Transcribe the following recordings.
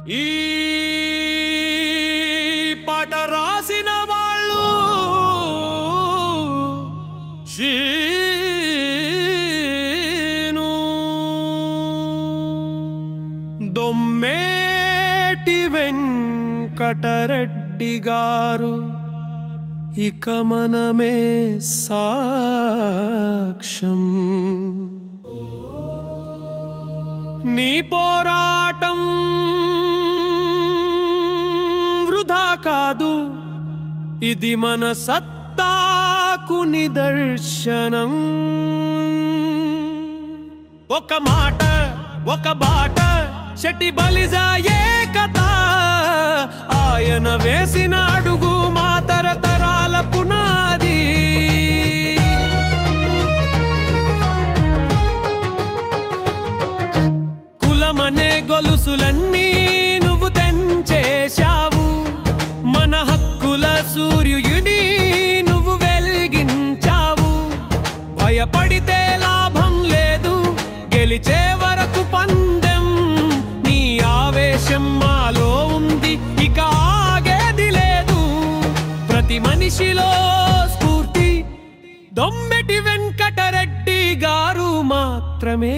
ఈ పాట రాసిన వాళ్ళు శీను దొమ్మేటి వెంకటరెడ్డి గారు ఇక మనమే సాక్ష్యం నీ పోరాటం వృధా కాదు ఇది మన సత్తాకు నిదర్శనం ఒక మాట ఒక బాట శెట్టి బలిజ ఏకత ఆయన వేసిన అడుగు మా తరతరాల పునాది కులమనే గొలుసులన్నీ నువ్వు తెంచేశావు మన హక్కుల సూర్యుని నువ్వు వెలిగించావు భయపడితే లాభం లేదు గెలిచే వరకు పందెం నీ ఆవేశం మాలో ఉంది ఇక ఆగేది లేదు ప్రతి మనిషిలో స్ఫూర్తి దొమ్మెటి వెంకటరెడ్డి గారు మాత్రమే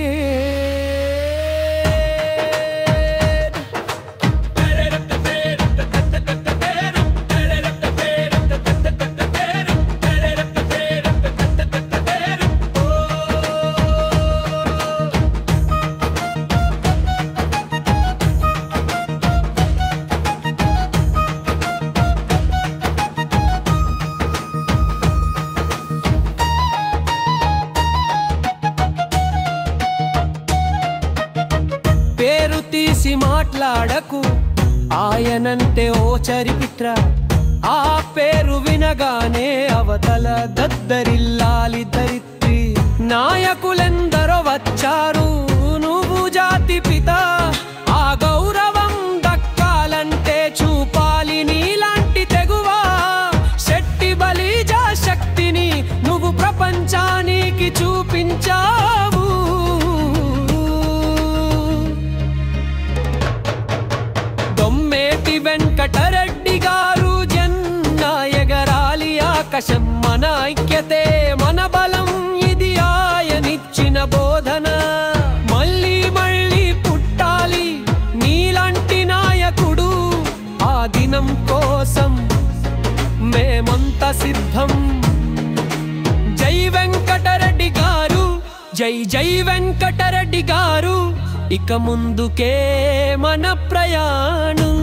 పేరు తీసి మాట్లాడకు ఆయనంటే ఓ చరిత్ర ఆ పేరు వినగానే అవతల దద్దరిల్లాలి ధరిత్రి నాయకులెందరో వచ్చారు నువ్వు జాతి పిత ఆ గౌరవం దక్కాలంటే చూపాలి నీలాంటి తెగువా శెట్టి బలిజ శక్తిని నువ్వు ప్రపంచానికి చూపించావు దొమ్మేటి వెంకటరెడ్డి గారు జెండా ఎగరాలి ఆకాశం మన ఐక్యతే మన బలం ఇది ఆయనిచ్చిన బోధన మళ్ళీ మళ్ళీ పుట్టాలి నీలాంటి నాయకుడు ఆ దినం కోసం మేమంతా సిద్ధం జై వెంకటరెడ్డి గారు జై జై వెంకటరెడ్డి గారు ఇక ముందుకే మన ప్రయాణం